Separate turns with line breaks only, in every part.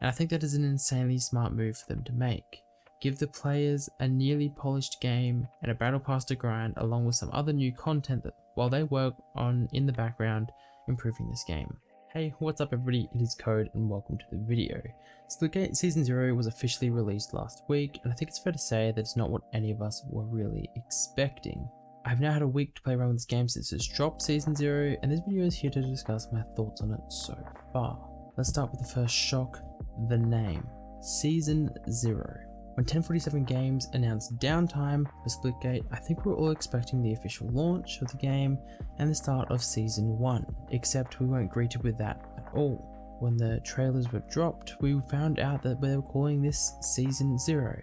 and I think that is an insanely smart move for them to make. Give the players a nearly polished game and a battle pass to grind along with some other new content that while they work on in the background improving this game. Hey, what's up everybody, it is Code and welcome to the video. Splitgate Season 0 was officially released last week, and I think it's fair to say that it's not what any of us were really expecting. I've now had a week to play around with this game since it's dropped Season 0, and this video is here to discuss my thoughts on it so far. Let's start with the first shock, the name, Season 0. When 1047 Games announced downtime for Splitgate, I think we were all expecting the official launch of the game and the start of Season 1, except we weren't greeted with that at all. When the trailers were dropped, we found out that they were calling this Season 0.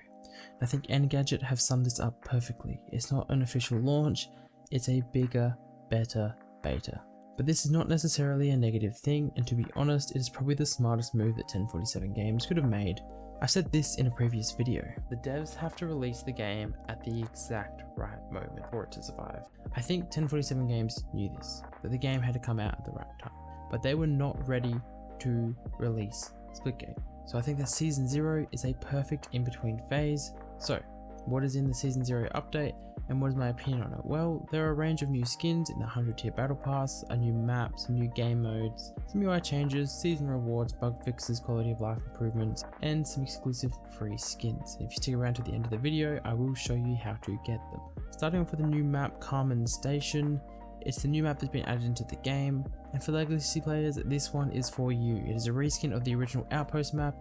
I think Engadget have summed this up perfectly. It's not an official launch, it's a bigger, better beta. But this is not necessarily a negative thing, and to be honest, it is probably the smartest move that 1047 Games could have made. I said this in a previous video. The devs have to release the game at the exact right moment for it to survive. I think 1047 Games knew this, that the game had to come out at the right time, but they were not ready to release Splitgate. So I think that Season 0 is a perfect in-between phase. So, what is in the Season 0 update and what is my opinion on it? Well, there are a range of new skins in the 100 tier battle pass, a new map, some new game modes, some UI changes, season rewards, bug fixes, quality of life improvements, and some exclusive free skins. If you stick around to the end of the video, I will show you how to get them. Starting off with the new map, Carmen Station. It's the new map that's been added into the game, and for legacy players, this one is for you. It is a reskin of the original Outpost map,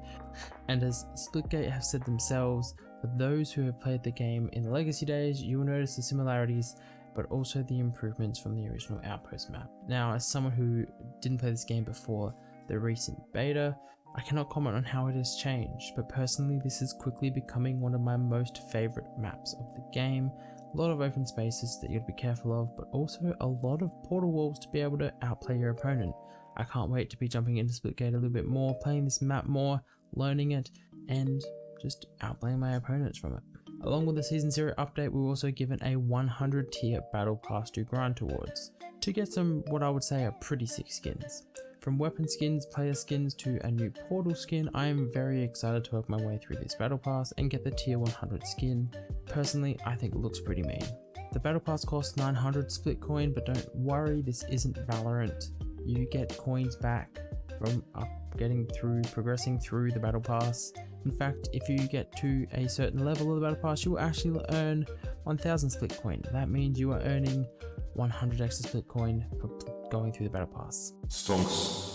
and as Splitgate have said themselves, for those who have played the game in the legacy days, you will notice the similarities, but also the improvements from the original Outpost map. Now, as someone who didn't play this game before the recent beta, I cannot comment on how it has changed, but personally this is quickly becoming one of my most favorite maps of the game. A lot of open spaces that you gotta be careful of, but also a lot of portal walls to be able to outplay your opponent. I can't wait to be jumping into Splitgate a little bit more, playing this map more, learning it, and just outplaying my opponents from it. Along with the Season 0 update, we were also given a 100 tier battle pass to grind towards, to get some what I would say are pretty sick skins. From weapon skins, player skins to a new portal skin, I am very excited to work my way through this battle pass and get the tier 100 skin. Personally, I think it looks pretty mean. The battle pass costs 900 split coin, but don't worry, this isn't Valorant. You get coins back from progressing through the battle pass. In fact, if you get to a certain level of the battle pass, you will actually earn 1000 split coin. That means you are earning 100 extra split coin for going through the battle pass. Stonks.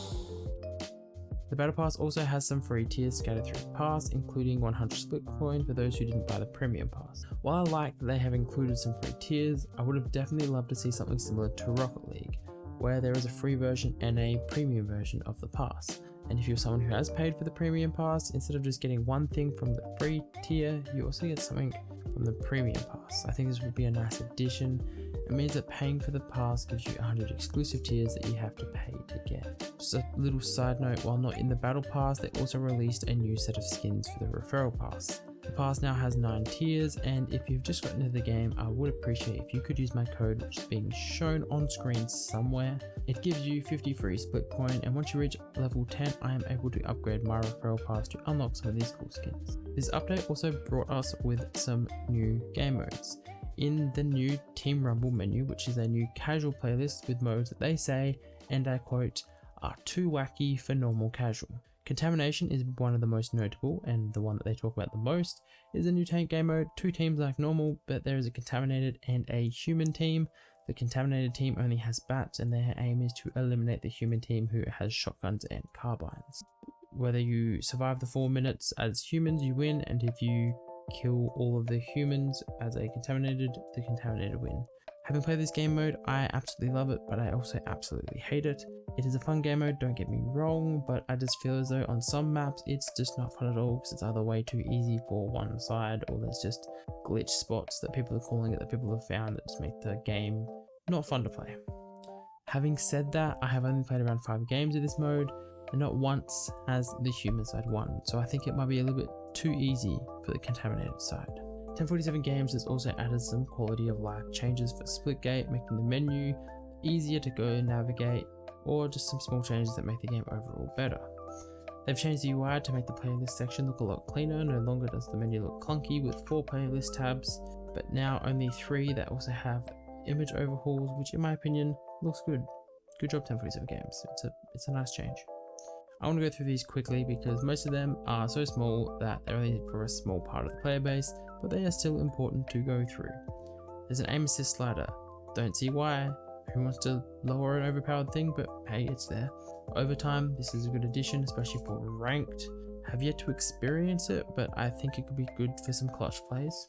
The battle pass also has some free tiers scattered through the pass, including 100 split coin for those who didn't buy the premium pass. While I like that they have included some free tiers, I would have definitely loved to see something similar to Rocket League, where there is a free version and a premium version of the pass. And if you're someone who has paid for the premium pass, instead of just getting one thing from the free tier, you also get something from the premium pass. I think this would be a nice addition. It means that paying for the pass gives you 100 exclusive tiers that you have to pay to get. Just a little side note, while not in the battle pass, they also released a new set of skins for the referral pass. The pass now has 9 tiers, and if you've just gotten into the game, I would appreciate if you could use my code, which is being shown on screen somewhere. It gives you 50 free split coin, and once you reach level 10, I am able to upgrade my referral pass to unlock some of these cool skins. This update also brought us with some new game modes. In the new Team Rumble menu, which is a new casual playlist with modes that they say, and I quote, are too wacky for normal casual. Contamination is one of the most notable, and the one that they talk about the most is a new tank game mode. 2 teams like normal, but there is a contaminated and a human team. The contaminated team only has bats, and their aim is to eliminate the human team who has shotguns and carbines. Whether you survive the 4 minutes as humans, you win, and if you kill all of the humans as the contaminated win. Having played this game mode, I absolutely love it, but I also absolutely hate it. It is a fun game mode, don't get me wrong, but I just feel as though on some maps it's just not fun at all because it's either way too easy for one side, or there's just glitch spots that people are calling it, that people have found that just make the game not fun to play. Having said that, I have only played around 5 games of this mode, and not once has the human side won, so I think it might be a little bit too easy for the contaminated side. 1047 Games has also added some quality of life changes for Splitgate, making the menu easier to go navigate, or just some small changes that make the game overall better. They've changed the UI to make the playlist section look a lot cleaner. No longer does the menu look clunky with 4 playlist tabs, but now only 3 that also have image overhauls, which in my opinion looks good. Good job 1047 Games. It's a nice change. I want to go through these quickly because most of them are so small that they're only for a small part of the player base, but they are still important to go through. There's an aim assist slider. Don't see why. Who wants to lower an overpowered thing, but hey, it's there. Overtime, this is a good addition, especially for ranked. Have yet to experience it, but I think it could be good for some clutch plays.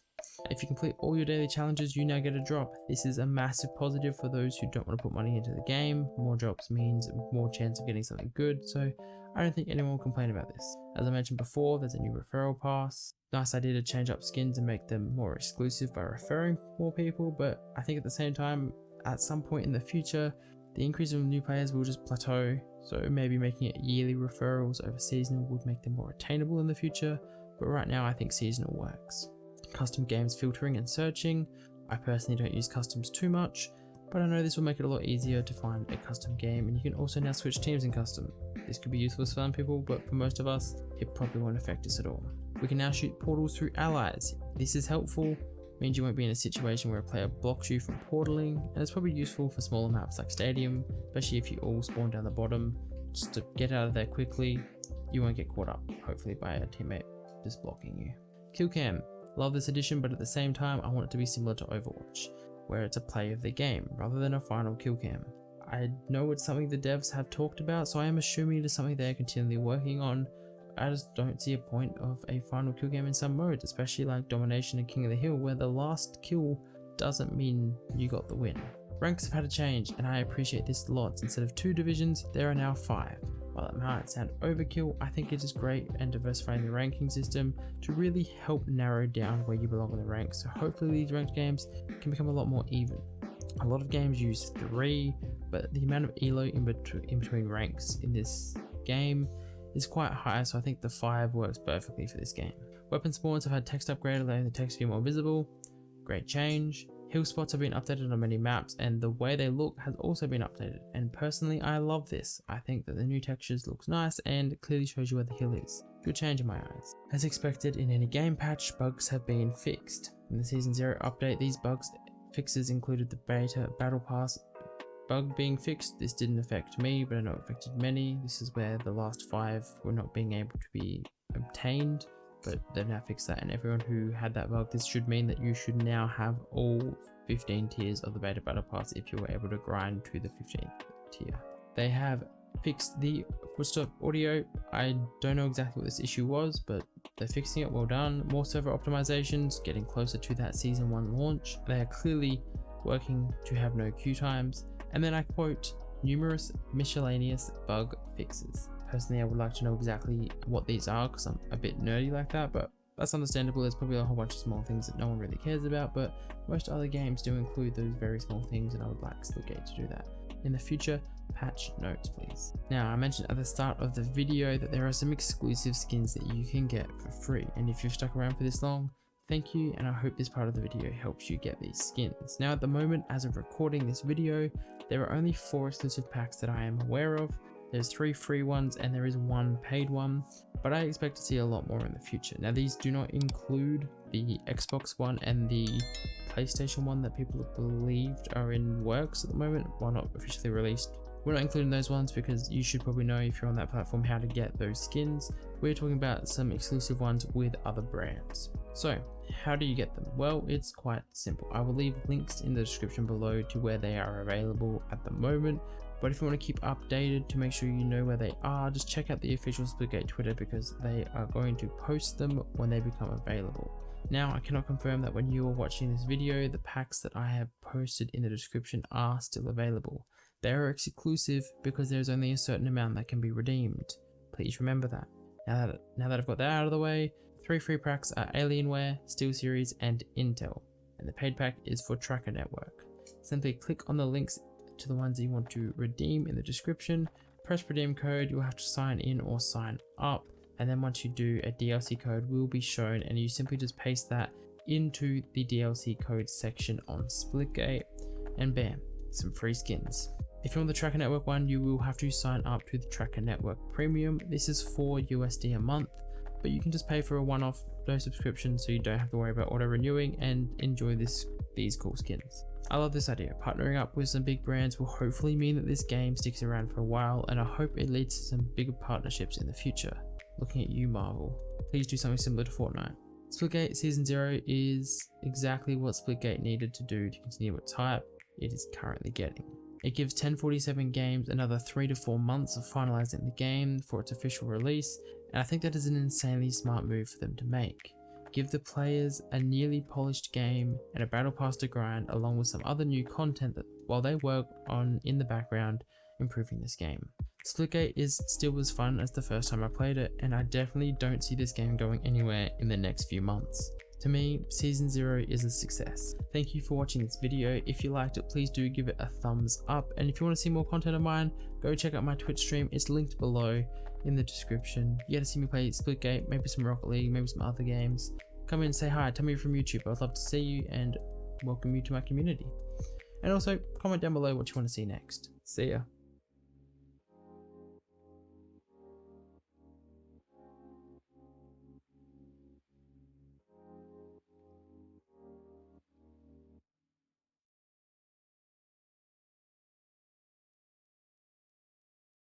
If you complete all your daily challenges, you now get a drop. This is a massive positive for those who don't want to put money into the game. More drops means more chance of getting something good, so I don't think anyone will complain about this. As I mentioned before, there's a new referral pass. Nice idea to change up skins and make them more exclusive by referring more people, but I think at the same time, at some point in the future, the increase of new players will just plateau, so maybe making it yearly referrals over seasonal would make them more attainable in the future, but right now I think seasonal works. Custom games filtering and searching. I personally don't use customs too much, but I know this will make it a lot easier to find a custom game, and you can also now switch teams in custom. This could be useful for some people, but for most of us, it probably won't affect us at all. We can now shoot portals through allies. This is helpful. Means you won't be in a situation where a player blocks you from portaling, and it's probably useful for smaller maps like Stadium, especially if you all spawn down the bottom. Just to get out of there quickly, you won't get caught up, hopefully, by a teammate just blocking you. Kill cam. Love this addition, but at the same time, I want it to be similar to Overwatch, where it's a play of the game rather than a final kill cam. I know it's something the devs have talked about, so I am assuming it is something they're continually working on. I just don't see a point of a final kill game in some modes, especially like Domination and King of the Hill, where the last kill doesn't mean you got the win. Ranks have had a change, and I appreciate this a lot. Instead of 2 divisions, there are now 5. While it might sound overkill, I think it is great and diversifying the ranking system to really help narrow down where you belong in the ranks, so hopefully these ranked games can become a lot more even. A lot of games use 3, but the amount of elo in between ranks in this game is quite high, so I think the 5 works perfectly for this game. Weapon spawns have had text upgrade, allowing the text to be more visible. Great change. Hill spots have been updated on many maps, and the way they look has also been updated, and personally I love this. I think that the new textures looks nice and clearly shows you where the hill is. Good change in my eyes. As expected in any game patch, bugs have been fixed. In the Season 0 update, these fixes included the beta battle pass bug being fixed. This didn't affect me, but I know it affected many. This is where the last 5 were not being able to be obtained, but they've now fixed that, and everyone who had that bug, this should mean that you should now have all 15 tiers of the beta battle pass if you were able to grind to the 15th tier. They have fixed the footstep audio. I don't know exactly what this issue was, but they're fixing it. Well done. More server optimizations, getting closer to that Season 1 launch. They are clearly working to have no queue times. And then I quote, numerous miscellaneous bug fixes. Personally, I would like to know exactly what these are because I'm a bit nerdy like that, but that's understandable. There's probably a whole bunch of small things that no one really cares about, but most other games do include those very small things, and I would like Splitgate to do that. In the future, patch notes please. Now, I mentioned at the start of the video that there are some exclusive skins that you can get for free, and if you've stuck around for this long, thank you, and I hope this part of the video helps you get these skins. Now at the moment, as of recording this video, there are only 4 exclusive packs that I am aware of. There's 3 free ones and there is 1 paid one, but I expect to see a lot more in the future. Now these do not include the Xbox one and the PlayStation one that people have believed are in works at the moment, while not officially released. We're not including those ones because you should probably know if you're on that platform how to get those skins. We're talking about some exclusive ones with other brands. So how do you get them? Well, it's quite simple. I will leave links in the description below to where they are available at the moment. But if you want to keep updated to make sure you know where they are, just check out the official Splitgate Twitter because they are going to post them when they become available. Now, I cannot confirm that when you are watching this video, the packs that I have posted in the description are still available. They are exclusive because there's only a certain amount that can be redeemed. Please remember that. Now that I've got that out of the way, 3 free packs are Alienware, SteelSeries, and Intel, and the paid pack is for Tracker Network. Simply click on the links to the ones that you want to redeem in the description, press redeem code, you'll have to sign in or sign up, and then once you do, a DLC code will be shown and you simply just paste that into the DLC code section on Splitgate, and bam, some free skins. If you want the Tracker Network one, you will have to sign up to the Tracker Network Premium. This is $4 a month, but you can just pay for a one-off subscription so you don't have to worry about auto-renewing and enjoy these cool skins. I love this idea. Partnering up with some big brands will hopefully mean that this game sticks around for a while, and I hope it leads to some bigger partnerships in the future. Looking at you, Marvel. Please do something similar to Fortnite. Splitgate Season 0 is exactly what Splitgate needed to do to continue its hype it is currently getting. It gives 1047 Games another 3 to 4 months of finalizing the game for its official release, and I think that is an insanely smart move for them to make. Give the players a nearly polished game and a battle pass to grind along with some other new content that while they work on in the background improving this game. Splitgate is still as fun as the first time I played it, and I definitely don't see this game going anywhere in the next few months. To me, Season 0 is a success. Thank you for watching this video. If you liked it, please do give it a thumbs up, and if you want to see more content of mine, go check out my Twitch stream. It's linked below in the description. You get to see me play Splitgate, maybe some Rocket League, maybe some other games. Come in and say hi, tell me you're from YouTube. I'd love to see you and welcome you to my community. And also comment down below what you want to see next. See ya.